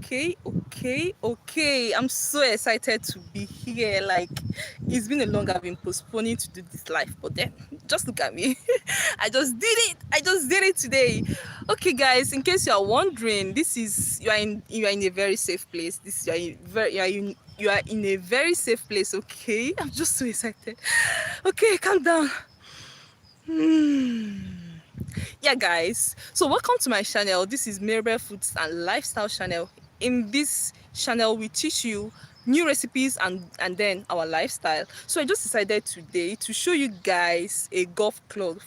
Okay. I'm so excited to be here. Like, it's been a long I've been postponing to do this live, but then just look at me. I just did it. I just did it today. Okay, guys, in case you are wondering, this is you are in a very safe place. This you are in a very safe place, okay? I'm just so excited. Okay, calm down. Yeah, guys, so welcome to my channel. This is Mirabel Foods and Lifestyle channel. In this channel we teach you new recipes and then our lifestyle. So I just decided today to show you guys a golf club,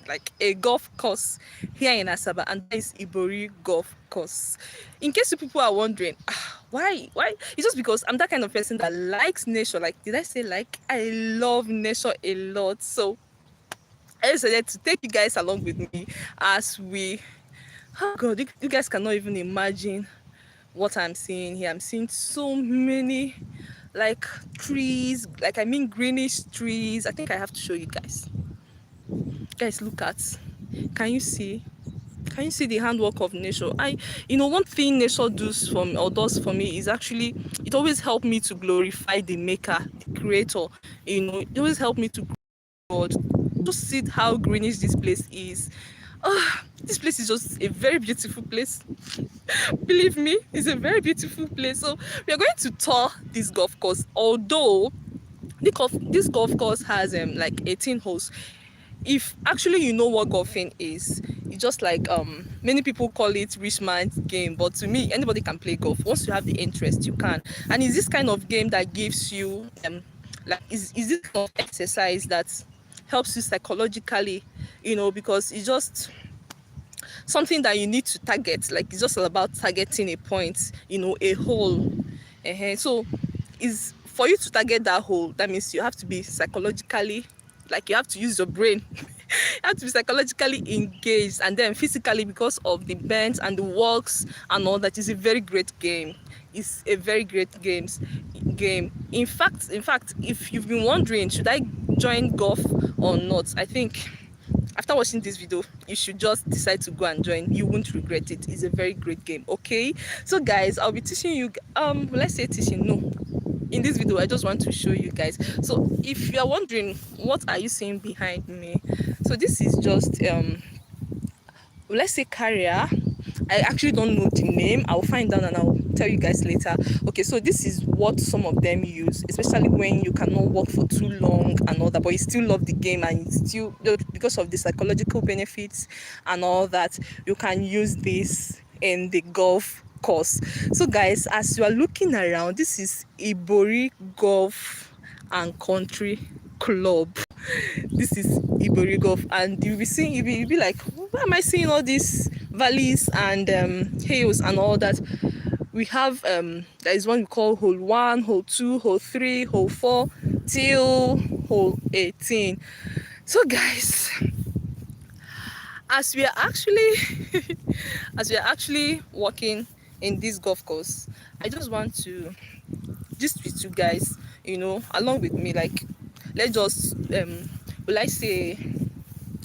like a golf course here in Asaba, and that is Ibori Golf Course. In case you people are wondering, why, it's just because I'm that kind of person that likes nature. Like, did I say like? I love nature a lot. So I decided to take you guys along with me as we, oh god, you guys cannot even imagine what I'm seeing here. I'm seeing so many like trees, like I mean greenish trees. I think I have to show you guys. Guys, look at, can you see? Can you see the handwork of nature? One thing nature does for me is actually, it always helps me to glorify the maker, the creator. It always helps me to God. Just see how greenish this place is. This place is just a very beautiful place. Believe me, it's a very beautiful place. So we are going to tour this golf course. Although this golf course has like 18 holes. If actually you know what golfing is, it's just like many people call it rich man's game, but to me anybody can play golf. Once you have the interest, you can. And it's this kind of game that gives you like is this kind of exercise that helps you psychologically, because it's just something that you need to target. Like, it's just all about targeting a point, a hole. So is for you to target that hole, that means you have to be psychologically, like, you have to use your brain. You have to be psychologically engaged, and then physically, because of the bends and the walks and all that. Is a very great game. It's a very great game. In fact, if you've been wondering, should I join golf or not, I think after watching this video you should just decide to go and join. You won't regret it. It's a very great game. Okay, so guys, I'll be teaching you, let's say teaching, no, in this video I just want to show you guys. So if you are wondering what are you seeing behind me, so this is just let's say carrier. I actually don't know the name. I'll find out and I'll tell you guys later. Okay, so this is what some of them use, especially when you cannot walk for too long and all that, but you still love the game, and it's still, because of the psychological benefits and all that, you can use this in the golf course. So guys, as you are looking around, this is Ibori Golf and Country Club. This is Ibori Golf, and you'll be like, why am I seeing all these valleys and hills and all that? We have there is one we call hole 1, hole 2, hole 3, hole 4 till hole 18. So guys, as we are actually walking in this golf course, I just want to just with you guys, along with me. Like, let's just will I say,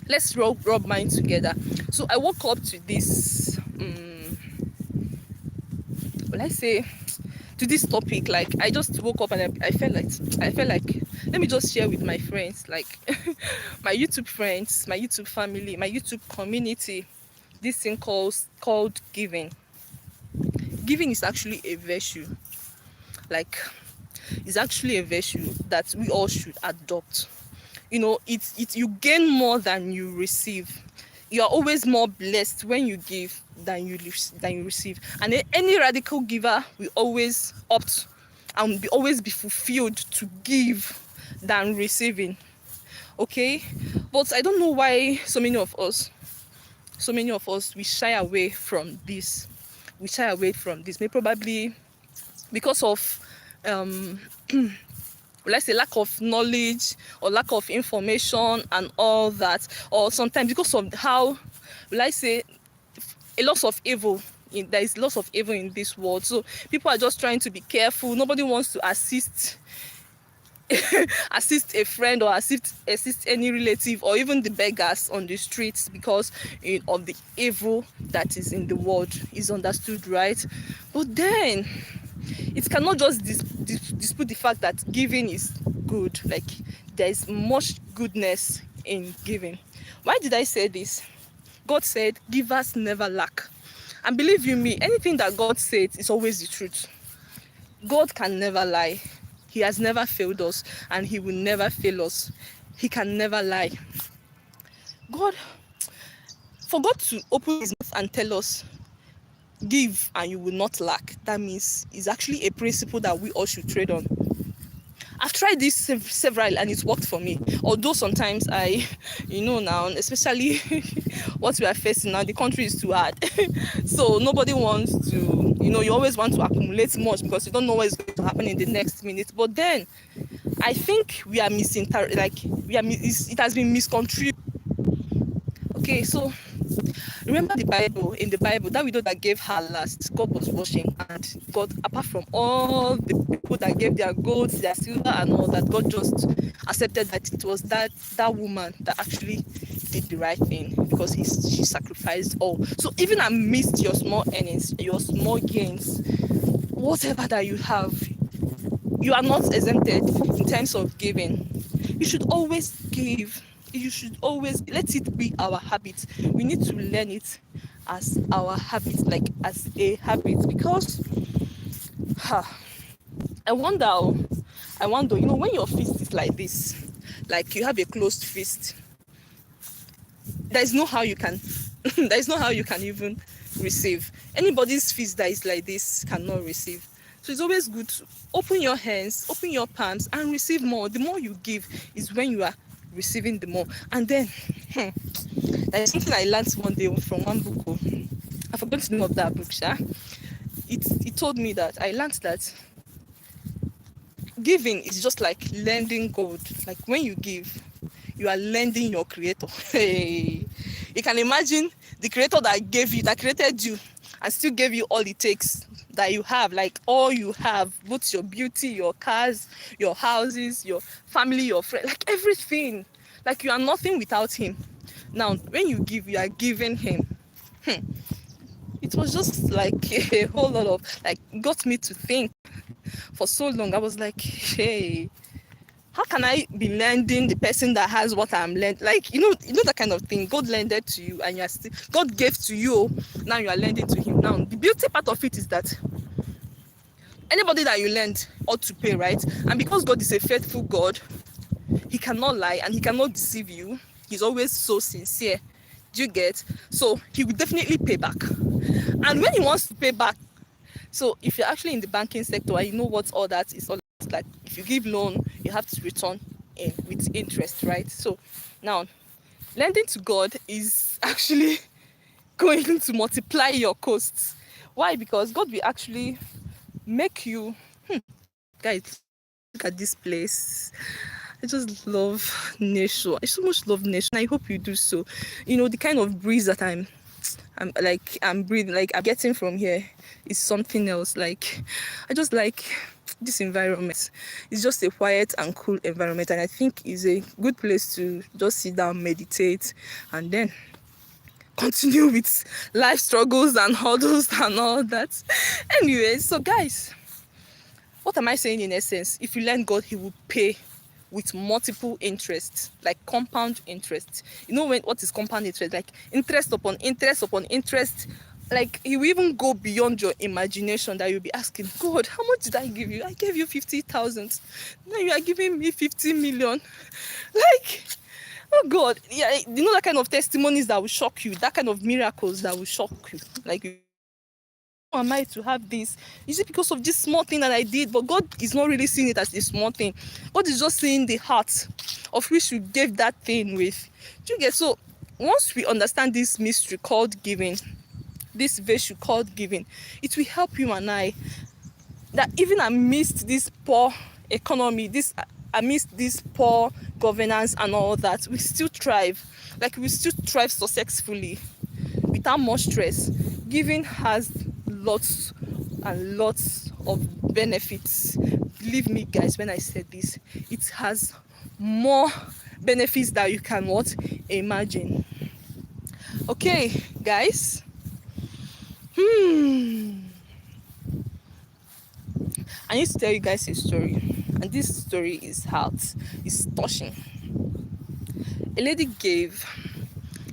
let's rub minds together. So I woke up to this will I say, to this topic. Like, I just woke up and I felt like let me just share with my friends, like my YouTube friends, my YouTube family, my YouTube community, this thing called giving. Giving is actually a virtue. Like, it's actually a virtue that we all should adopt. It's you gain more than you receive. You are always more blessed when you give than you receive. And any radical giver will always opt and always be fulfilled to give than receiving. Okay, but I don't know why so many of us we shy away from this. Maybe probably because of let's say lack of knowledge or lack of information and all that, or sometimes because of how, let's say, there is lots of evil in this world. So people are just trying to be careful. Nobody wants to assist assist a friend or assist any relative or even the beggars on the streets because of the evil that is in the world is understood, right? But then it cannot just dispute the fact that giving is good. Like there is much goodness in giving. Why did I say this? God said givers never lack, and believe you me, anything that God says is always the truth. God can never lie. He has never failed us and he will never fail us. He can never lie. For God to open his mouth and tell us give and you will not lack, that means it's actually a principle that we all should trade on. I've tried this several and it's worked for me. Although sometimes now, especially what we are facing now, the country is too hard. So nobody wants to, you always want to accumulate much because you don't know what is going to happen in the next minute. But then I think we are it has been misconstrued. Okay, so remember in the Bible, that widow that gave her last, God was watching, and God, apart from all the people that gave their gold, their silver and all that, God just accepted that it was that woman that actually did the right thing because she sacrificed all. So even amidst your small earnings, your small gains, whatever that you have, you are not exempted in terms of giving. You should always give. You should always let it be our habit. We need to learn it as our habit, like as a habit, because I wonder, when your fist is like this, like you have a closed fist, there's no how you can even receive. Anybody's fist that is like this cannot receive. So it's always good to open your hands, open your palms and receive more. The more you give is when you are receiving the more. And then there's something I learned one day from one book. I forgot the name of that book. It told me that I learned that giving is just like lending gold. Like when you give, you are lending your creator. Hey, you can imagine the creator that created you and still gave you all it takes that you have, like all you have, both your beauty, your cars, your houses, your family, your friends, like everything. Like you are nothing without him. Now, when you give, you are giving him. It was just like a whole lot of, like, got me to think for so long. I was like, hey, how can I be lending the person that has what I'm lending? Like, you know that kind of thing. God lended to you and God gave to you. Now you are lending to him. Now, the beauty part of it is that anybody that you lend ought to pay, right? And because God is a faithful God, he cannot lie and he cannot deceive you. He's always so sincere. Do you get? So he will definitely pay back. And when he wants to pay back, so if you're actually in the banking sector and you know what all that is all about, like if you give loan, you have to return with interest, right? So now, lending to God is actually going to multiply your costs. Why? Because God will actually make you, guys, look at this place. I just love nature. I so much love nature. I hope you do so. The kind of breeze that I'm breathing, like I'm getting from here is something else. Like I just like this environment. It's just a quiet and cool environment, and I think it's a good place to just sit down, meditate, and then continue with life struggles and hurdles and all that. Anyway, so guys, what am I saying in essence? If you lend God, he will pay with multiple interests, like compound interest. What is compound interest? Like interest upon interest upon interest. Like he will even go beyond your imagination, that you'll be asking, God, how much did I give you? I gave you 50,000. Now you are giving me 50 million. Like, oh God, yeah, that kind of testimonies that will shock you, that kind of miracles that will shock you. Like, how am I to have this? Is it because of this small thing that I did? But God is not really seeing it as a small thing. God is just seeing the heart of which you gave that thing with. Do you get? So once we understand this mystery called giving, this virtue called giving, it will help you and I, that even amidst this poor economy, amidst this poor governance and all that, we still thrive. Like we still thrive successfully without much stress. Giving has lots and lots of benefits. believe me, guys, when I said this, it has more benefits that you can what imagine. Okay, guys. I need to tell you guys a story, and this story is hard, it's touching. A lady gave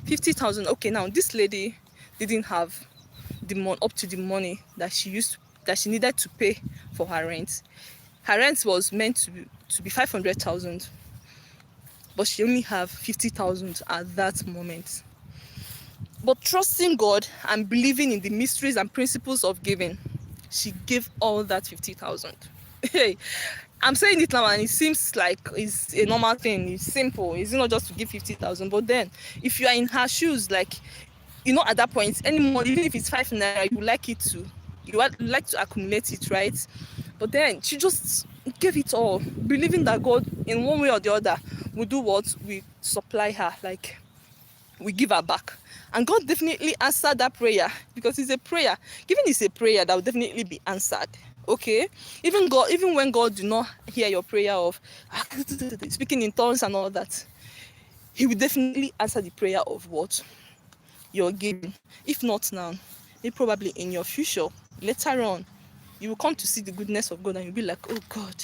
50,000. Okay, now this lady didn't have the up to the money that she needed to pay for her rent. Her rent was meant to be 500,000, but she only have 50,000 at that moment. But trusting God and believing in the mysteries and principles of giving, she gave all that 50,000. Hey, I'm saying it now and it seems like it's a normal thing. It's simple. It's not just to give 50,000. But then, if you are in her shoes, like, at that point, any money, even if it's 5 naira, you like it to, you would like to accumulate it, right? But then she just gave it all, believing that God, in one way or the other, will do what we supply her, like we give her back. And God definitely answered that prayer, because it's a prayer. Giving is a prayer that will definitely be answered. Okay, even when God do not hear your prayer of speaking in tongues and all that, He will definitely answer the prayer of what you're giving. If not now, maybe probably in your future, later on, you will come to see the goodness of God and you'll be like, oh God,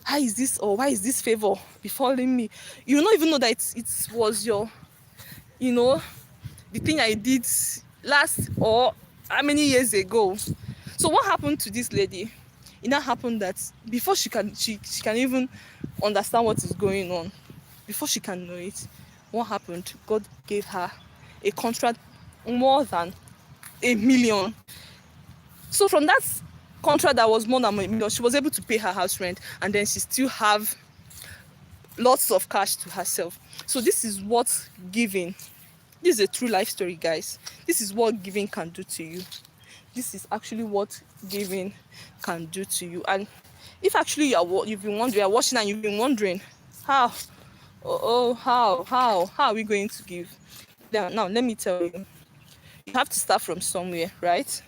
how is this, or why is this favor befalling me? You will not even know that it was your, the thing I did last or how many years ago. So what happened to this lady? It now happened that before she can even understand what is going on, before she can know it, what happened? God gave her a contract more than 1 million. So from that contract that was more than 1 million, she was able to pay her house rent, and then she still have lots of cash to herself. So this is what giving. This is a true life story, guys. This is what giving can do to you. This is actually what giving can do to you. And if actually you've been wondering, you're watching and you've been wondering, how are we going to give? Now let me tell you, you have to start from somewhere, right?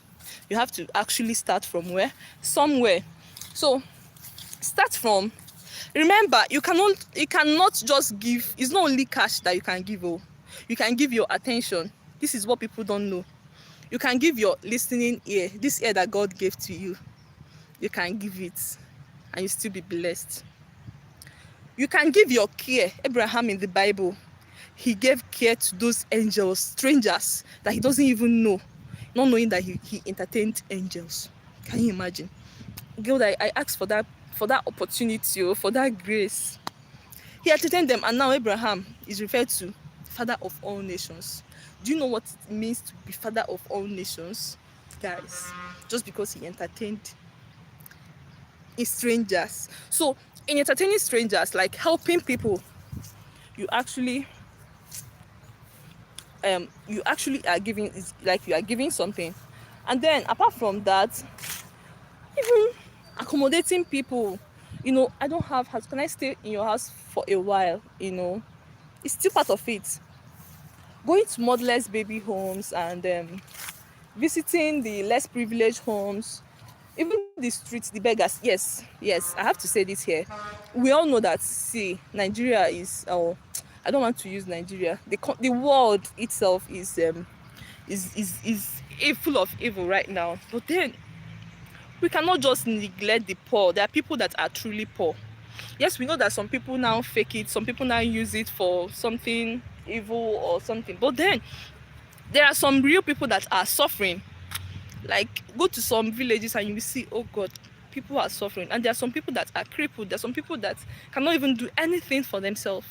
You have to actually start from where? Somewhere. So start from, remember, you cannot just give. It's not only cash that you can give. You can give your attention. This is what people don't know. You can give your listening ear, this ear that God gave to you. You can give it and you still be blessed. You can give your care. Abraham in the Bible, he gave care to those angels, strangers that he doesn't even know, not knowing that he entertained angels. Can you imagine? God, I asked for that opportunity, for that grace. He entertained them, and now Abraham is referred to father of all nations. Do you know what it means to be father of all nations, guys? Just because he entertained strangers. So in entertaining strangers, like helping people, you actually are giving, is like you are giving something. And then apart from that, even accommodating people, I don't have house, can I stay in your house for a while? It's still part of it. Going to motherless baby homes and visiting the less privileged homes, even the streets, the beggars. Yes, I have to say this here. We all know that, see, Nigeria is, I don't want to use Nigeria, the world itself is full of evil right now. But then we cannot just neglect the poor. There are people that are truly poor. Yes, we know that some people now fake it, some people now use it for something evil or something, but then there are some real people that are suffering. Like, go to some villages and you will see, oh God, people are suffering. And there are some people that are crippled. There are some people that cannot even do anything for themselves.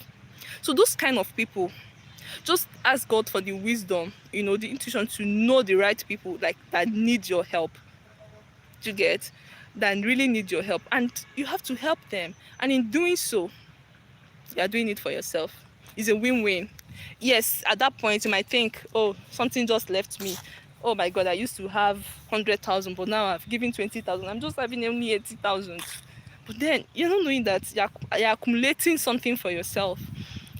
So those kind of people, just ask God for the wisdom, the intuition to know the right people, like, that need your help. You get? That really need your help. And you have to help them. And in doing so, you are doing it for yourself. It's a win-win. Yes, at that point you might think, oh, something just left me. Oh my God, I used to have 100,000, but now I've given 20,000. I'm just having only 80,000. But then you're not knowing that you're accumulating something for yourself.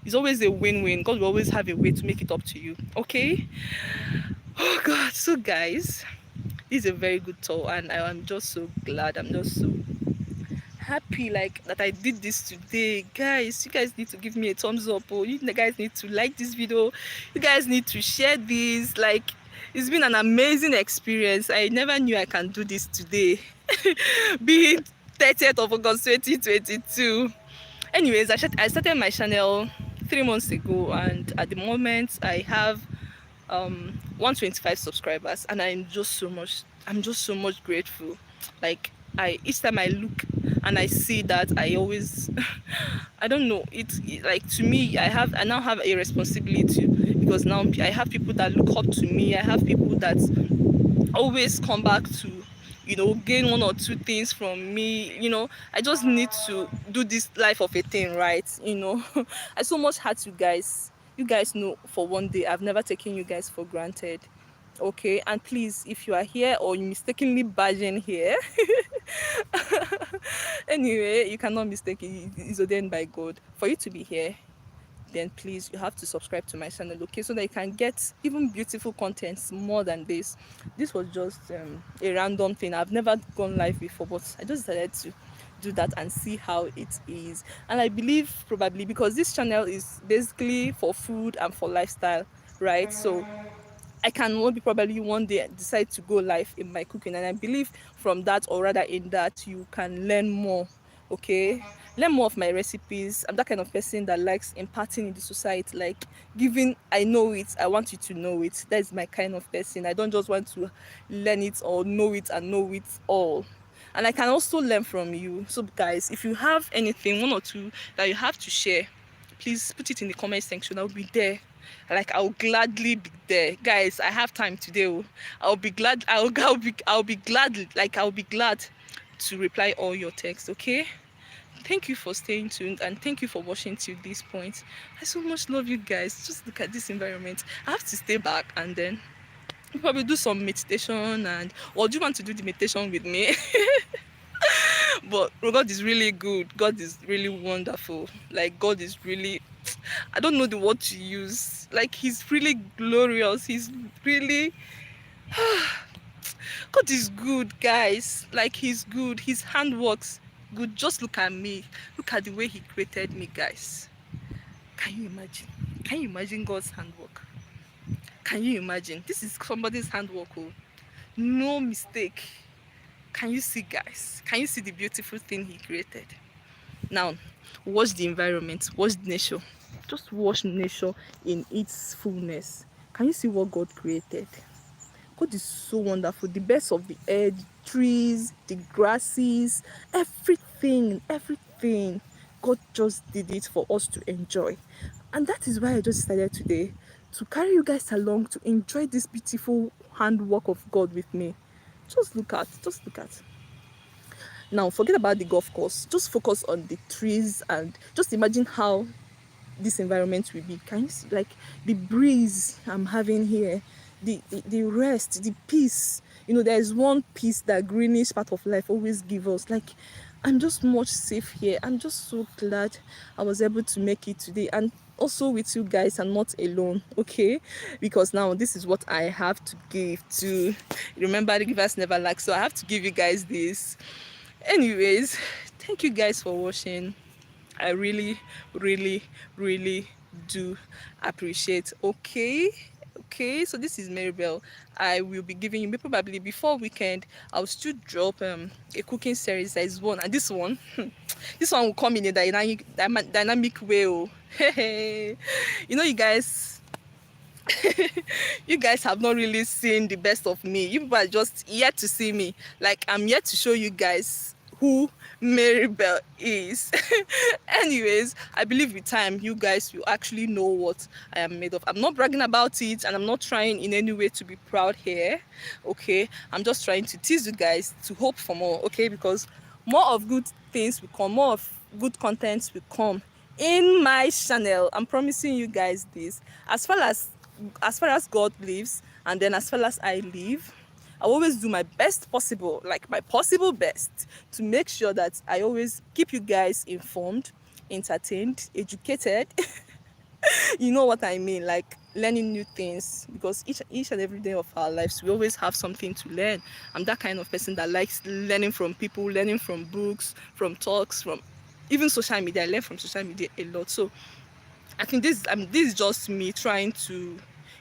It's always a win-win. God will always have a way to make it up to you. Okay? Oh God. So guys, this is a very good talk, and I am just so glad. I'm just so happy like that I did this today. Guys, you guys need to give me a thumbs up. Oh, you guys need to like this video. You guys need to share this. Like, it's been an amazing experience. I never knew I can do this today. Be it 30th of August 2022. Anyways, I started my channel 3 months ago, and at the moment I have 125 subscribers, and I'm just so much grateful. Like, each time I look and I see that, I always I don't know, like, to me, I now have a responsibility, because now I have people that look up to me. I have people that always come back to, gain one or two things from me. I just need to do this life of a thing, right? I so much had you guys. You guys know, for one day, I've never taken you guys for granted. Okay, and please, if you are here or you mistakenly barging here, anyway, you cannot mistake it. It's ordained by God for you to be here. Then please, you have to subscribe to my channel, okay, so that you can get even beautiful contents more than this. This was just a random thing. I've never gone live before, but I just decided to do that and see how it is. And I believe, probably because this channel is basically for food and for lifestyle, right? So I can probably one day decide to go live in my cooking, and I believe from that, or rather in that, you can learn more. Okay, learn more of my recipes. I'm that kind of person that likes imparting in the society, like giving. I know it, I want you to know it. That is my kind of person. I don't just want to learn it or know it and know it all. And I can also learn from you. So guys, if you have anything, one or two, that you have to share, please put it in the comment section. I'll be there. Like, I'll gladly be there. Guys, I have time today. I'll be glad. I'll be glad. Like, I'll be glad to reply all your texts. Okay, thank you for staying tuned, and thank you for watching till this point. I so much love you guys. Just look at this environment. I have to stay back and then probably do some meditation. Or do you want to do the meditation with me? But God is really good. God is really wonderful. Like, God is really, I don't know the word to use. Like, he's really glorious. He's really God is good, guys. Like, he's good. His hand works good. Just look at me. Look at the way he created me, guys. Can you imagine? Can you imagine God's handwork? Can you imagine? This is somebody's handwork. Oh, no mistake. Can you see, guys? Can you see the beautiful thing he created? Now, watch the environment. Watch nature. Just watch nature in its fullness. Can you see what God created? God is so wonderful. The best of the air, the trees, the grasses, everything. God just did it for us to enjoy. And that is why I just decided today to carry you guys along to enjoy this beautiful handwork of God with me. Just look at. Now, forget about the golf course. Just focus on the trees and just imagine how this environment will be. Can you see, like, the breeze I'm having here, the rest, the peace? There is one peace that greenish part of life always give us. Like, I'm just much safe here. I'm just so glad I was able to make it today, and also with you guys. I'm not alone, okay? Because now this is what I have to give to. Remember, the givers never lack, so I have to give you guys this. Anyways, thank you guys for watching. I really do appreciate. Okay, so this is Maribel. I will be giving you, probably before weekend, I'll still drop a cooking series. There is one, and this one this one will come in a dynamic way. You guys you guys have not really seen the best of me. You people are just yet to see me. Like, I'm yet to show you guys who Maribel is. Anyways, I believe with time you guys will actually know what I am made of. I'm not bragging about it, and I'm not trying in any way to be proud here. Okay, I'm just trying to tease you guys to hope for more. Okay, because more of good things will come, more of good contents will come in my channel. I'm promising you guys this. As far as God lives, and then as far as I live, I always do my best possible, like my possible best, to make sure that I always keep you guys informed, entertained, educated. You know what I mean? Like, learning new things, because each and every day of our lives we always have something to learn. I'm that kind of person that likes learning from people, learning from books, from talks, from even social media. I learn from social media a lot. So I think this is just me trying to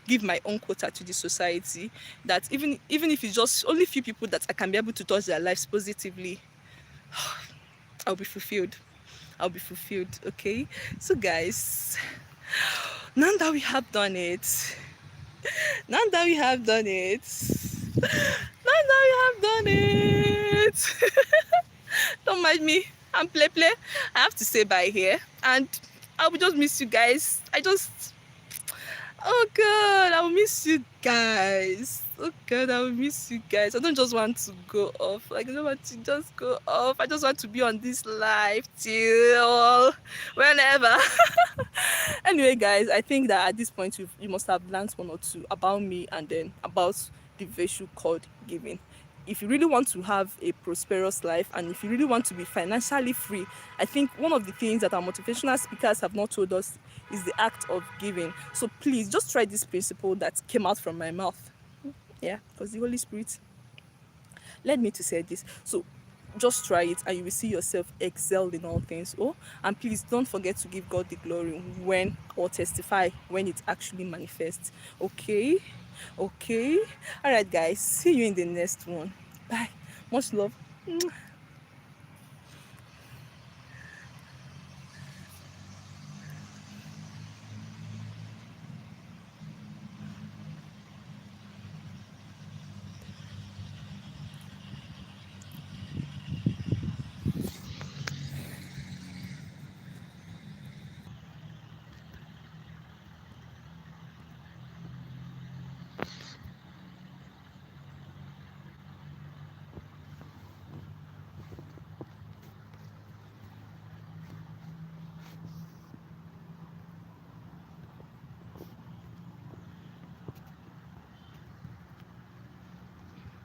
give my own quota to the society, that even if it's just only few people that I can be able to touch their lives positively, I'll be fulfilled. I'll be fulfilled. Okay. So guys, now that we have done it, now that we have done it, now that we have done it, don't mind me. I'm play. I have to say bye here, and I will just miss you guys. Oh God, I will miss you guys. Oh God, I will miss you guys. I don't just want to go off. Like, I don't want to just go off. I just want to be on this live till whenever. Anyway, guys, I think that at this point you must have learned one or two about me, and then about the virtue called giving. If you really want to have a prosperous life, and if you really want to be financially free, I think one of the things that our motivational speakers have not told us is the act of giving. So please just try this principle that came out from my mouth. Yeah, because the Holy Spirit led me to say this. So just try it and you will see yourself excel in all things. Oh, and please don't forget to give God the glory when, or testify when it actually manifests. Okay? Okay. All right, guys. See you in the next one. Bye. Much love.